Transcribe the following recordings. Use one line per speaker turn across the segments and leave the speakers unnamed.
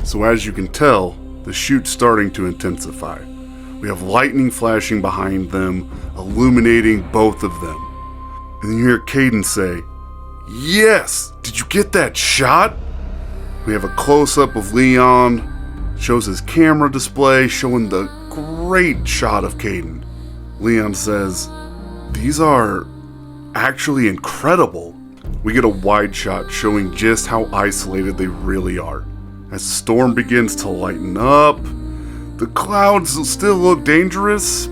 So as you can tell, the shoot's starting to intensify. We have lightning flashing behind them, illuminating both of them. And then you hear Kaden say, "Yes! Did you get that shot?" We have a close-up of Leon, shows his camera display, showing the great shot of Kaden. Leon says, "These are actually incredible." We get a wide shot showing just how isolated they really are. As the storm begins to lighten up, the clouds still look dangerous,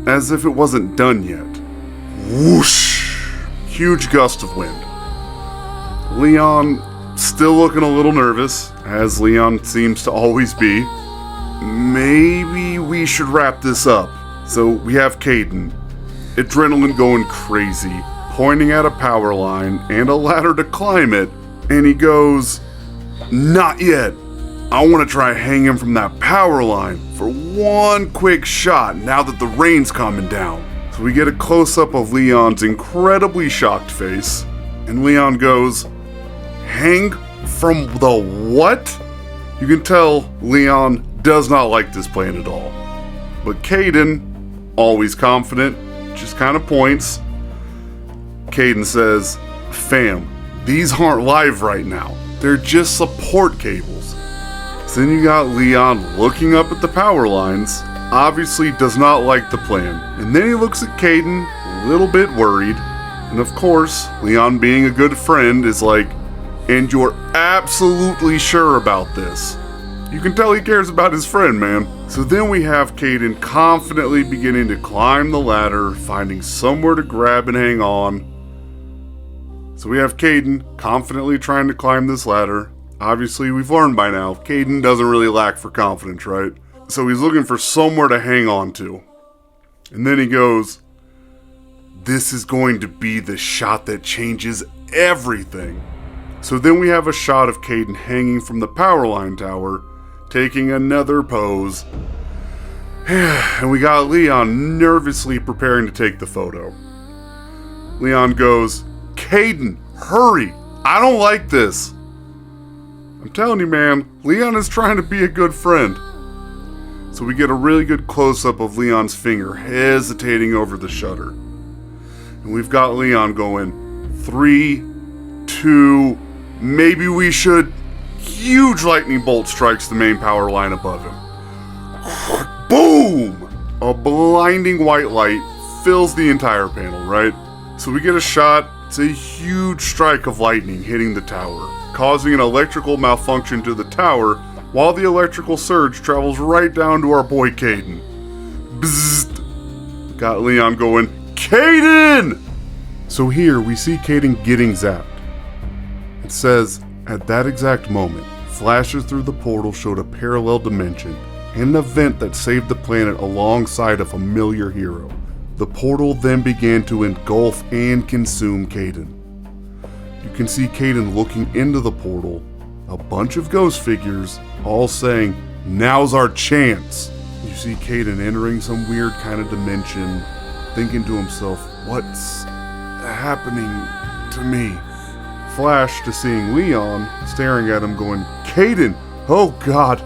as if it wasn't done yet. Whoosh! Huge gust of wind. Leon still looking a little nervous, as Leon seems to always be. Maybe we should wrap this up. So we have Kaden, adrenaline going crazy, pointing at a power line and a ladder to climb it, and he goes, "Not yet. I want to try hanging from that power line for one quick shot now that the rain's coming down." So we get a close-up of Leon's incredibly shocked face, and Leon goes, "Hang from the what?" You can tell Leon does not like this plan at all. But Kaden, always confident, just kind of points. Kaden says, "Fam, these aren't live right now. They're just support cables." So then you got Leon looking up at the power lines, obviously does not like the plan. And then he looks at Kaden, a little bit worried. And of course, Leon being a good friend is like, "And you're absolutely sure about this?" You can tell he cares about his friend, man. So then we have Kaden confidently beginning to climb the ladder, finding somewhere to grab and hang on. So we have Kaden confidently trying to climb this ladder. Obviously, we've learned by now, Kaden doesn't really lack for confidence, right? So he's looking for somewhere to hang on to. And then he goes, "This is going to be the shot that changes everything." So then we have a shot of Kaden hanging from the power line tower, taking another pose. And we got Leon nervously preparing to take the photo. Leon goes, "Kaden, hurry! I don't like this." I'm telling you, man, Leon is trying to be a good friend. So we get a really good close-up of Leon's finger hesitating over the shutter. And we've got Leon going, 3, 2, maybe we should. Huge lightning bolt strikes the main power line above him. Boom! A blinding white light fills the entire panel, right? So we get a shot. It's a huge strike of lightning hitting the tower, causing an electrical malfunction to the tower, while the electrical surge travels right down to our boy Kaden. Bzzzt! Got Leon going, "Kaden!" So here we see Kaden getting zapped. It says, "At that exact moment, flashes through the portal showed a parallel dimension, and an event that saved the planet alongside a familiar hero. The portal then began to engulf and consume Kaden." You can see Kaden looking into the portal, a bunch of ghost figures, all saying, "Now's our chance." You see Kaden entering some weird kind of dimension, thinking to himself, "What's happening to me?" Flash to seeing Leon staring at him going, "Kaden, oh God,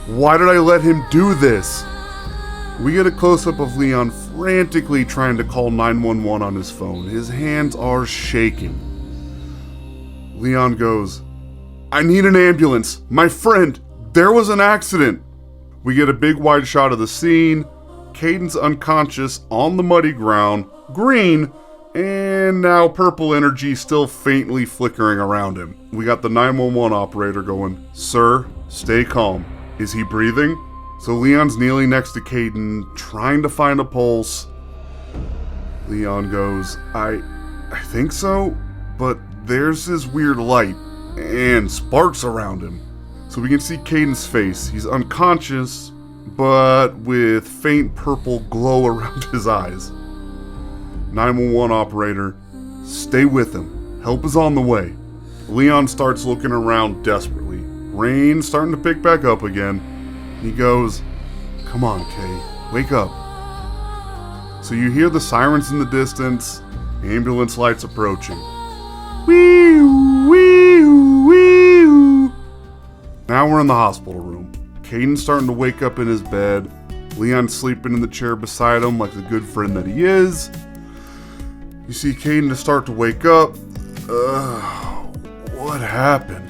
why did I let him do this?" We get a close-up of Leon frantically trying to call 911 on his phone. His hands are shaking. Leon goes, "I need an ambulance. My friend, there was an accident." We get a big wide shot of the scene. Kaden's unconscious on the muddy ground, green, and now purple energy still faintly flickering around him. We got the 911 operator going, "Sir, stay calm. Is he breathing?" So Leon's kneeling next to Kaden, trying to find a pulse. Leon goes, I think so, but there's this weird light and sparks around him." So we can see Kaden's face. He's unconscious, but with faint purple glow around his eyes. 911 operator, "Stay with him. Help is on the way." Leon starts looking around desperately. Rain starting to pick back up again. He goes, "Come on, Kay, wake up." So you hear the sirens in the distance, ambulance lights approaching. Wee-oo, wee-oo, wee-oo. Now we're in the hospital room. Kaiden's starting to wake up in his bed. Leon's sleeping in the chair beside him like the good friend that he is. You see Kaden to start to wake up. What happened?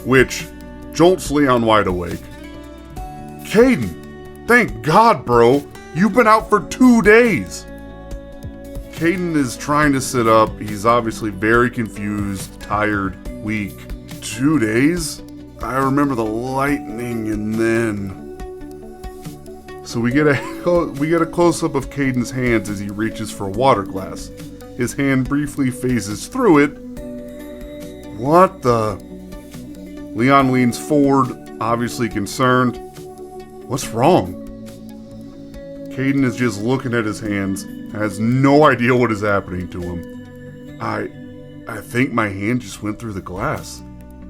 Which jolts Leon wide awake. Kaden, thank God, bro. You've been out for 2 days. Kaden is trying to sit up. He's obviously very confused, tired, weak. 2 days? I remember the lightning and then... So we get a close-up of Kaden's hands as he reaches for a water glass. His hand briefly phases through it. What the... Leon leans forward, obviously concerned. What's wrong? Kaden is just looking at his hands, has no idea what is happening to him. I think my hand just went through the glass.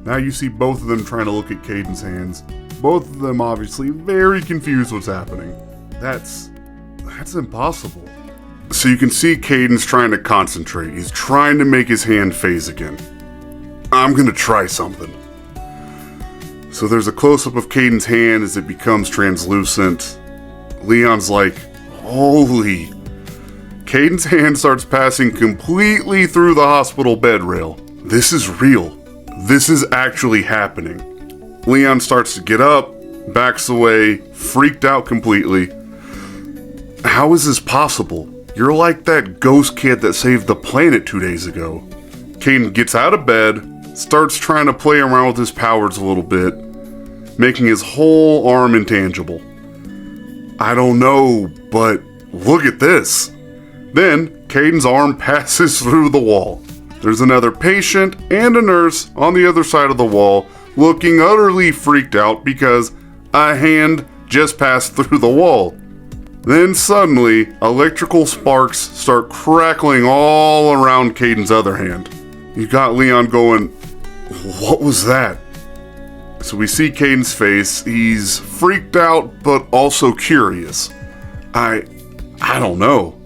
Now you see both of them trying to look at Kaden's hands. Both of them obviously very confused what's happening. That's impossible. So you can see Kaden's trying to concentrate. He's trying to make his hand phase again. I'm gonna try something. So there's a close-up of Kaden's hand as it becomes translucent. Leon's like, holy. Kaden's hand starts passing completely through the hospital bed rail. This is real. This is actually happening. Leon starts to get up, backs away, freaked out completely. How is this possible? You're like that ghost kid that saved the planet 2 days ago. Kaden gets out of bed, starts trying to play around with his powers a little bit, making his whole arm intangible. I don't know, but look at this. Then, Kaden's arm passes through the wall. There's another patient and a nurse on the other side of the wall, looking utterly freaked out because a hand just passed through the wall. Then suddenly, electrical sparks start crackling all around Kaden's other hand. You got Leon going, what was that? So we see Kaden's face. He's freaked out, but also curious. I don't know.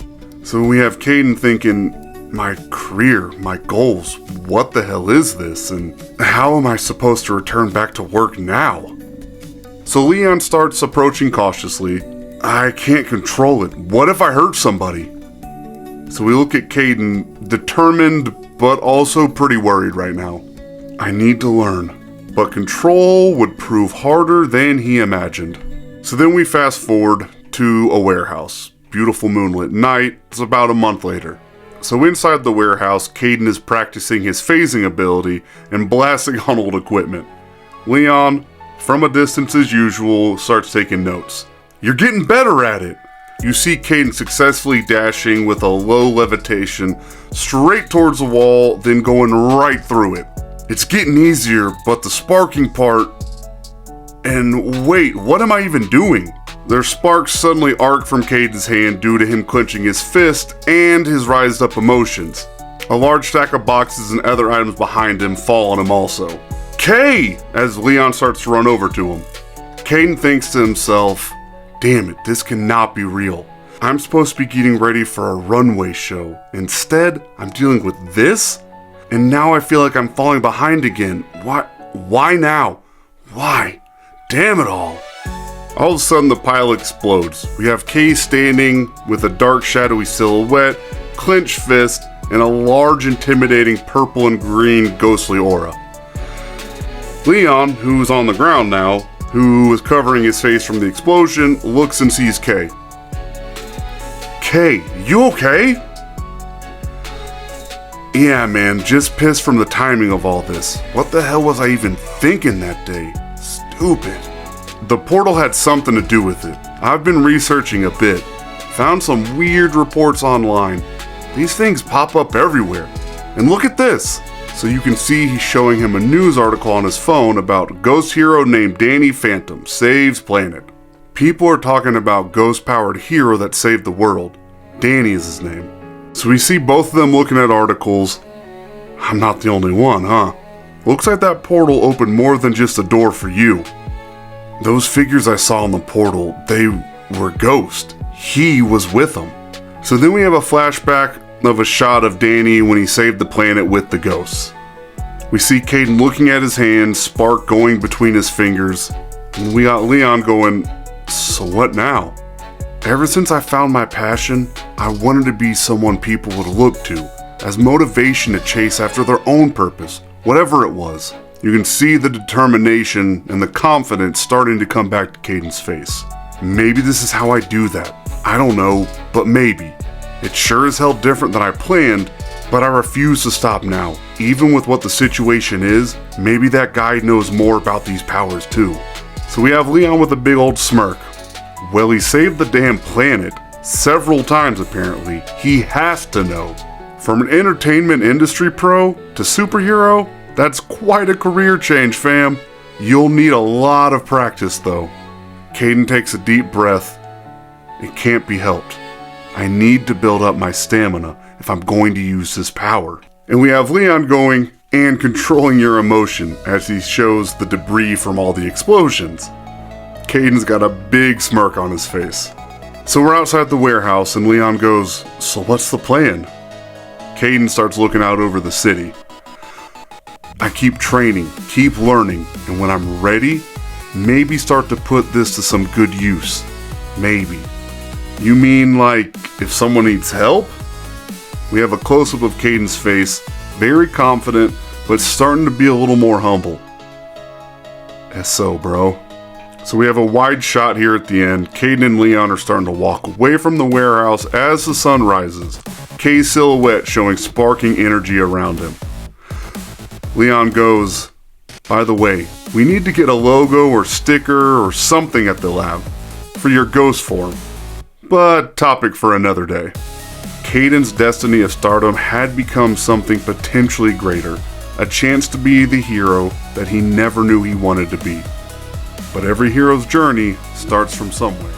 So we have Kaden thinking, my career, my goals, what the hell is this? And how am I supposed to return back to work now? So Leon starts approaching cautiously. I can't control it. What if I hurt somebody? So we look at Kaden, determined, but also pretty worried right now. I need to learn. But control would prove harder than he imagined. So then we fast forward to a warehouse. Beautiful moonlit night. It's about a month later. So inside the warehouse, Kaden is practicing his phasing ability and blasting on old equipment. Leon, from a distance as usual, starts taking notes. You're getting better at it. You see Kaden successfully dashing with a low levitation straight towards the wall, then going right through it. It's getting easier, but the sparking part... And wait, what am I even doing? Their sparks suddenly arc from Kaden's hand due to him clenching his fist and his rised up emotions. A large stack of boxes and other items behind him fall on him also. Kay! As Leon starts to run over to him. Kaden thinks to himself, damn it, this cannot be real. I'm supposed to be getting ready for a runway show. Instead, I'm dealing with this? And now I feel like I'm falling behind again. Why now? Why? Damn it all. All of a sudden the pile explodes. We have Kay standing with a dark shadowy silhouette, clenched fist, and a large intimidating purple and green ghostly aura. Leon, who's on the ground now, who is covering his face from the explosion, looks and sees Kay. Kay, you okay? Yeah, man, just pissed from the timing of all this. What the hell was I even thinking that day? Stupid. The portal had something to do with it. I've been researching a bit. Found some weird reports online. These things pop up everywhere. And look at this. So you can see he's showing him a news article on his phone about a ghost hero named Danny Phantom saves planet. People are talking about ghost-powered hero that saved the world. Danny is his name. So we see both of them looking at articles. I'm not the only one, huh? Looks like that portal opened more than just a door for you. Those figures I saw in the portal, they were ghosts. He was with them. So then we have a flashback of a shot of Danny when he saved the planet with the ghosts. We see Kaden looking at his hand, spark going between his fingers, and we got Leon going, so what now? Ever since I found my passion, I wanted to be someone people would look to as motivation to chase after their own purpose, whatever it was. You can see the determination and the confidence starting to come back to Kaden's face. Maybe this is how I do that. I don't know, but maybe. It's sure as hell different than I planned, but I refuse to stop now. Even with what the situation is, maybe that guy knows more about these powers too. So we have Leon with a big old smirk. Well, he saved the damn planet several times apparently. He has to know. From an entertainment industry pro to superhero, that's quite a career change, fam. You'll need a lot of practice though. Kaden takes a deep breath. It can't be helped. I need to build up my stamina if I'm going to use this power. And we have Leon going and controlling your emotion as he shows the debris from all the explosions. Kaden's got a big smirk on his face. So we're outside the warehouse and Leon goes, so what's the plan? Kaden starts looking out over the city. I keep training, keep learning, and when I'm ready, maybe start to put this to some good use. Maybe. You mean like if someone needs help? We have a close-up of Kaden's face, very confident, but starting to be a little more humble. SO, bro. So we have a wide shot here at the end. Kaden and Leon are starting to walk away from the warehouse as the sun rises. Kay's silhouette showing sparking energy around him. Leon goes, by the way, we need to get a logo or sticker or something at the lab for your ghost form. But topic for another day. Kaden's destiny of stardom had become something potentially greater, a chance to be the hero that he never knew he wanted to be. But every hero's journey starts from somewhere.